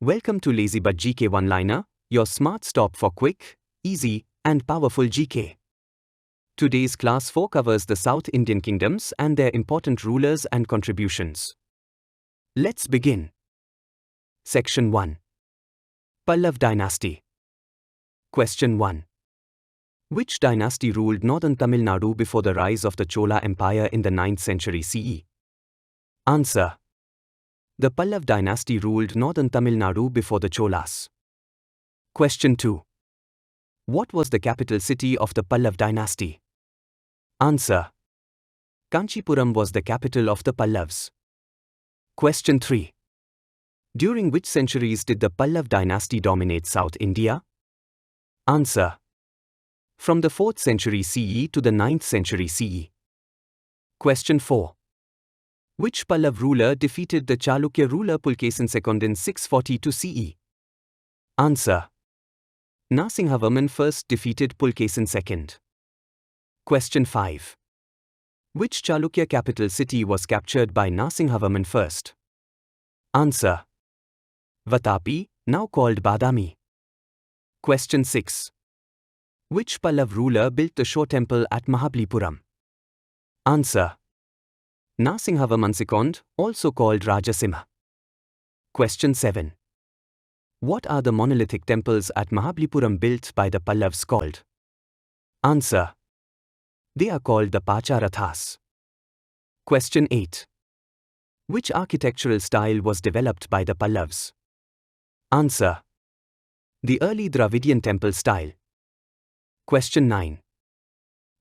Welcome to LazyBud GK One Liner, your smart stop for quick, easy, and powerful GK. Today's class 4 covers the South Indian kingdoms and their important rulers and contributions. Let's begin. Section 1. Pallav Dynasty. Question 1. Which dynasty ruled northern Tamil Nadu before the rise of the Chola Empire in the 9th century CE? Answer. The Pallav dynasty ruled northern Tamil Nadu before the Cholas. Question 2. What was the capital city of the Pallav dynasty? Answer. Kanchipuram was the capital of the Pallavas. Question 3. During which centuries did the Pallav dynasty dominate South India? Answer. From the 4th century CE to the 9th century CE. Question 4. Which Pallav ruler defeated the Chalukya ruler Pulkesin II in 642 CE? Answer. Narasimhavarman first defeated Pulkesin II. Question 5. Which Chalukya capital city was captured by Narasimhavarman first? Answer. Vatapi, now called Badami. Question 6. Which Pallav ruler built the Shore temple at Mahabalipuram? Answer. Narasimhavarman II, also called Rajasimha. Question 7. What are the monolithic temples at Mahabalipuram built by the Pallavas called? Answer. They are called the Pacharathas. Question 8. Which architectural style was developed by the Pallavas? Answer. The early Dravidian temple style. Question 9.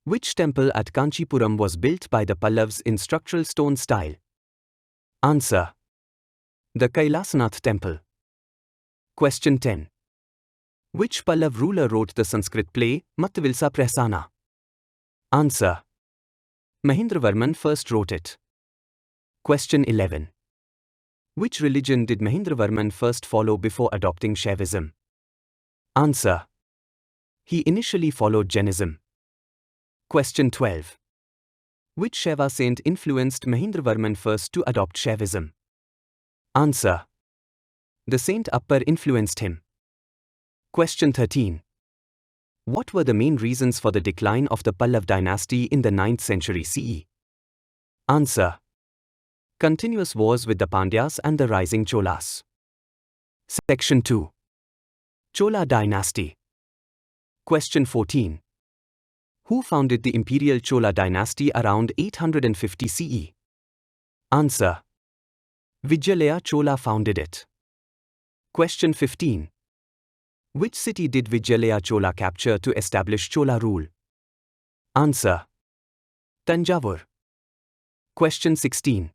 Which temple at Kanchipuram was built by the Pallavas in structural stone style? Answer. The Kailasanath temple. Question 10. Which Pallav ruler wrote the Sanskrit play, Mattavilsa Prasana? Answer. Mahendravarman first wrote it. Question 11. Which religion did Mahendravarman first follow before adopting Shaivism? Answer. He initially followed Jainism. Question 12. Which Shaiva saint influenced Mahendravarman first to adopt Shaivism? Answer. The Saint Appar influenced him. Question 13. What were the main reasons for the decline of the Pallav dynasty in the 9th century CE? Answer. Continuous wars with the Pandyas and the rising Cholas. Section 2. Chola Dynasty. Question 14. Who founded the imperial Chola dynasty around 850 CE? Answer. Vijayanagara Chola founded it. Question 15. Which city did Vijayanagara Chola capture to establish Chola rule? Answer. Tanjavur. Question 16.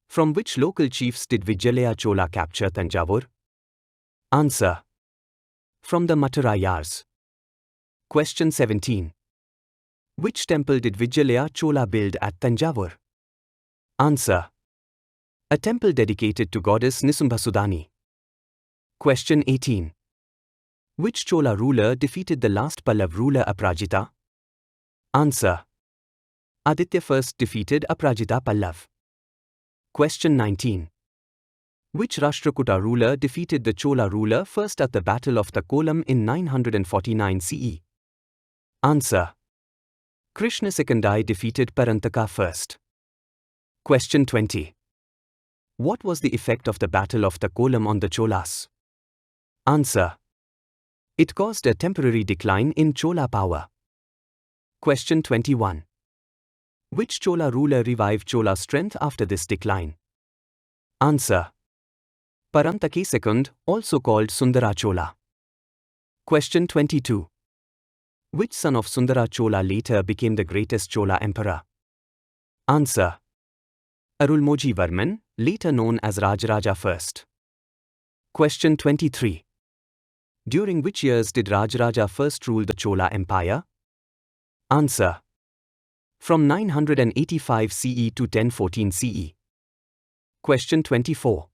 From which local chiefs did Vijayanagara Chola capture Tanjavur? Answer. From the Mattarayars. Question 17. Which temple did Vijayanagara Chola build at Tanjavur? Answer. A temple dedicated to goddess Nisumbasudani. Question 18. Which Chola ruler defeated the last Pallav ruler Aprajita? Answer. Aditya first defeated Aprajita Pallav. Question 19. Which Rashtrakuta ruler defeated the Chola ruler first at the Battle of Takkolam in 949 CE? Answer. Krishna Sekandai defeated Parantaka first. Question 20. What was the effect of the Battle of Takkolam on the Cholas? Answer. It caused a temporary decline in Chola power. Question 21. Which Chola ruler revived Chola strength after this decline? Answer. Parantake II, also called Sundara Chola. Question 22. Which son of Sundara Chola later became the greatest Chola emperor? Answer. Arulmoji Varman, later known as Rajaraja I. Question 23. During which years did Rajaraja first rule the Chola Empire? Answer. From 985 CE to 1014 CE. Question 24.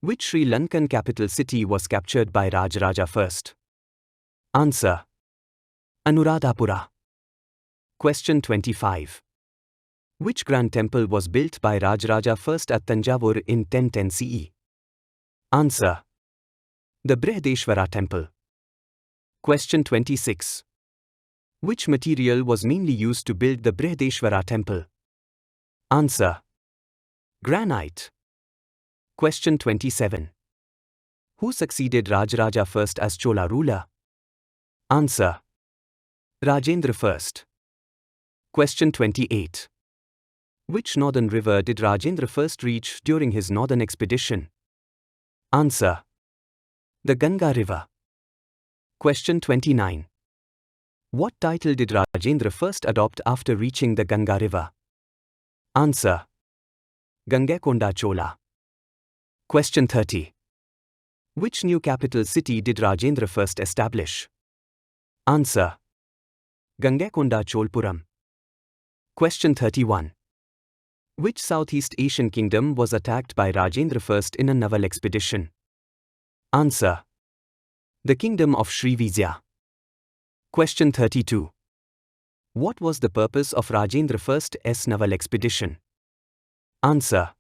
Which Sri Lankan capital city was captured by Rajaraja first? Answer. Anuradhapura. Question 25. Which grand temple was built by Rajaraja first at Tanjavur in 1010 CE? Answer. The Brihadeshwara Temple. Question 26. Which material was mainly used to build the Brihadeshwara Temple? Answer. Granite. Question 27. Who succeeded Rajaraja I as Chola ruler? Answer. Rajendra I. Question 28. Which northern river did Rajendra I reach during his northern expedition? Answer. The Ganga River. Question 29. What title did Rajendra I adopt after reaching the Ganga River? Answer. Gangekonda Chola. Question 30. Which new capital city did Rajendra I establish? Answer. Gangekonda Cholpuram. Question 31. Which Southeast Asian kingdom was attacked by Rajendra I in a naval expedition? Answer. The Kingdom of Srivijaya. Question 32. What was the purpose of Rajendra I's naval expedition? Answer.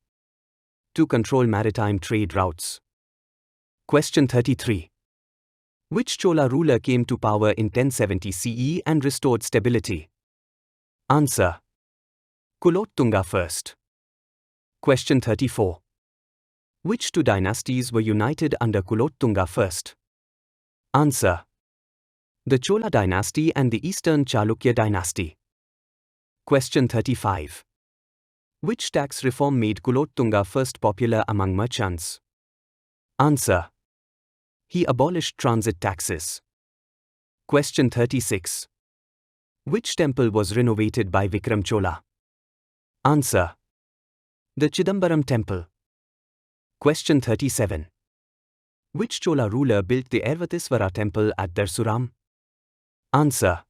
To control maritime trade routes. Question 33. Which Chola ruler came to power in 1070 CE and restored stability? Answer. Kulottunga I. Question 34. Which two dynasties were united under Kulottunga I? Answer. The Chola Dynasty and the Eastern Chalukya Dynasty. Question 35. Which tax reform made Kulottunga I popular among merchants? Answer. He abolished transit taxes. Question 36. Which temple was renovated by Vikram Chola? Answer. The Chidambaram Temple. Question 37. Which Chola ruler built the Ervatisvara temple at Darsuram? Answer.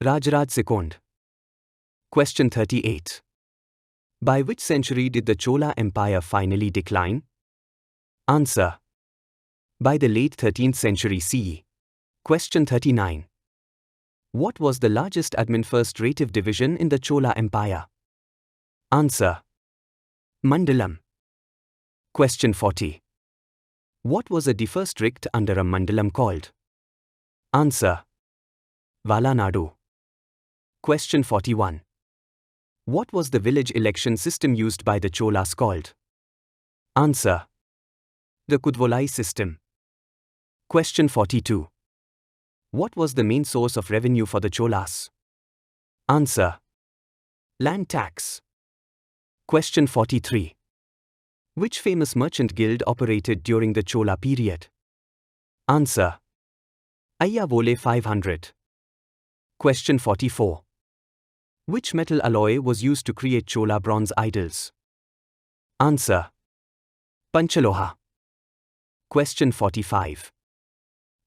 Rajaraj II. Question 38. By which century did the Chola Empire finally decline? Answer. By the late 13th century CE. Question 39. What was the largest administrative division in the Chola Empire? Answer. Mandalam. Question 40. What was a district under a mandalam called? Answer. Valanadu. Question 41. What was the village election system used by the Cholas called? Answer. The Kudvolai system. Question 42. What was the main source of revenue for the Cholas? Answer. Land tax. Question 43. Which famous merchant guild operated during the Chola period? Answer. Ayya Vole 500. Question 44. Which metal alloy was used to create Chola bronze idols? Answer. Panchaloha. Question 45.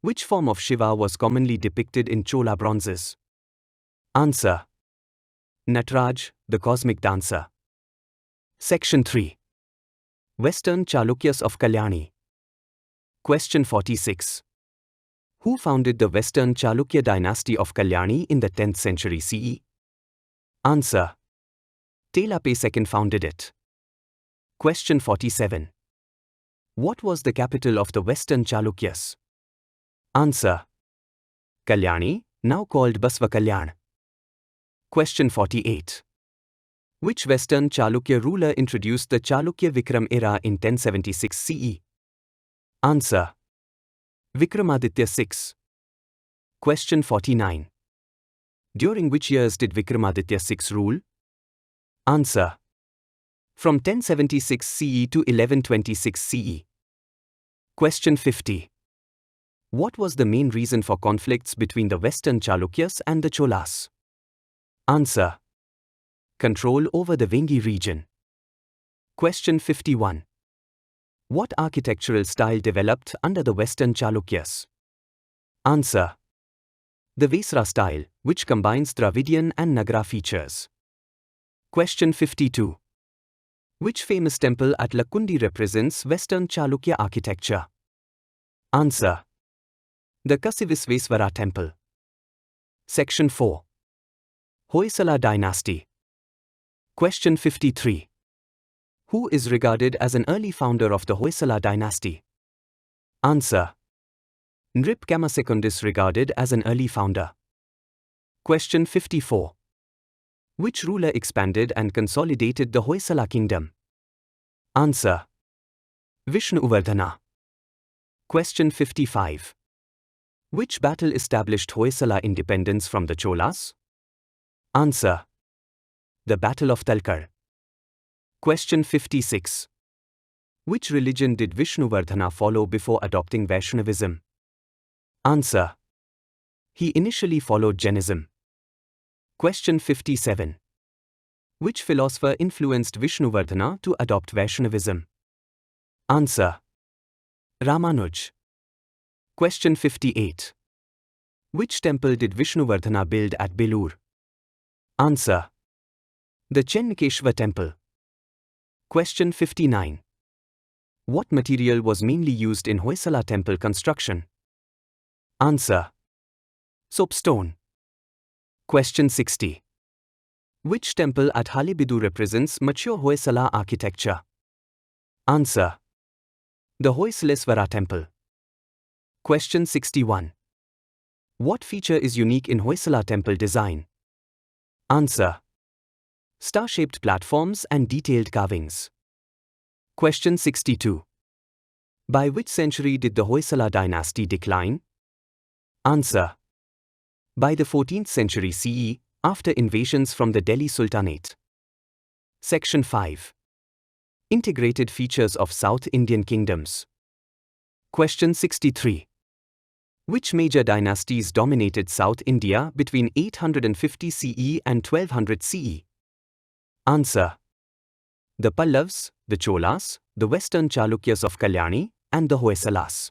Which form of Shiva was commonly depicted in Chola bronzes? Answer. Nataraj, the cosmic dancer. Section 3. Western Chalukyas of Kalyani. Question 46. Who founded the Western Chalukya dynasty of Kalyani in the 10th century CE? Answer. Telape II founded it. Question 47. What was the capital of the Western Chalukyas? Answer. Kalyani, now called Basva Kalyan. Question 48. Which Western Chalukya ruler introduced the Chalukya Vikram era in 1076 CE? Answer. Vikramaditya VI. Question 49. During which years did Vikramaditya VI rule? Answer. From 1076 CE to 1126 CE. Question 50. What was the main reason for conflicts between the Western Chalukyas and the Cholas? Answer. Control over the Vengi region. Question 51. What architectural style developed under the Western Chalukyas? Answer. The Vesra style, which combines Dravidian and Nagara features. Question 52. Which famous temple at Lakkundi represents Western Chalukya architecture? Answer. The Kasivisvesvara Temple. Section 4. Hoysala Dynasty. Question 53. Who is regarded as an early founder of the Chola Dynasty? Answer. Nripkama II is regarded as an early founder. Question 54. Which ruler expanded and consolidated the Hoysala kingdom? Answer. Vishnuvardhana. Question 55. Which battle established Hoysala independence from the Cholas? Answer. The Battle of Talkar. Question 56. Which religion did Vishnuvardhana follow before adopting Vaishnavism? Answer. He initially followed Jainism. Question 57. Which philosopher influenced Vishnuvardhana to adopt Vaishnavism? Answer. Ramanuj. Question 58. Which temple did Vishnuvardhana build at Belur? Answer. The Chennakeshwar temple. Question 59. What material was mainly used in Hoysala temple construction? Answer. Soapstone. Question 60. Which temple at Halebidu represents mature Hoysala architecture? Answer. The Hoysaleswara temple. Question 61. What feature is unique in Hoysala temple design? Answer. Star-shaped platforms and detailed carvings. Question 62. By which century did the Hoysala dynasty decline? Answer. By the 14th century CE, after invasions from the Delhi Sultanate. Section 5. Integrated features of South Indian kingdoms. Question 63. Which major dynasties dominated South India between 850 CE and 1200 CE? Answer. The Pallavas, the Cholas, the Western Chalukyas of Kalyani, and the Hoysalas.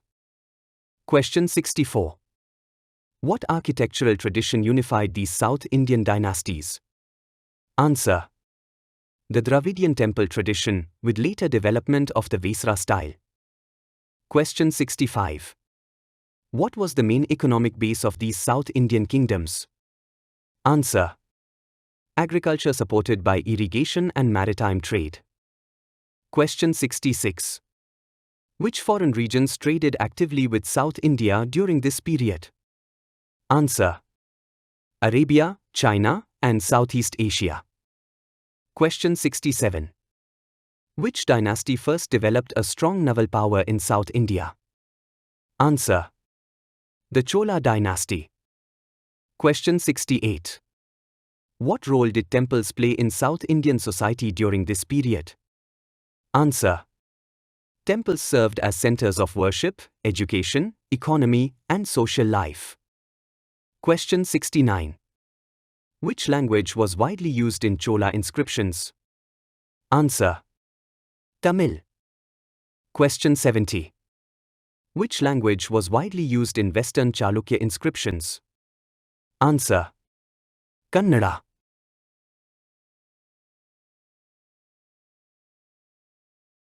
Question 64. What architectural tradition unified these South Indian dynasties? Answer. The Dravidian temple tradition, with later development of the Vesra style. Question 65. What was the main economic base of these South Indian kingdoms? Answer. Agriculture supported by irrigation and maritime trade. Question 66. Which foreign regions traded actively with South India during this period? Answer. Arabia, China, and Southeast Asia. Question 67. Which dynasty first developed a strong naval power in South India? Answer. The Chola Dynasty. Question 68. What role did temples play in South Indian society during this period? Answer. Temples served as centers of worship, education, economy, and social life. Question 69. Which language was widely used in Chola inscriptions? Answer. Tamil. Question 70. Which language was widely used in Western Chalukya inscriptions? Answer. Kannada.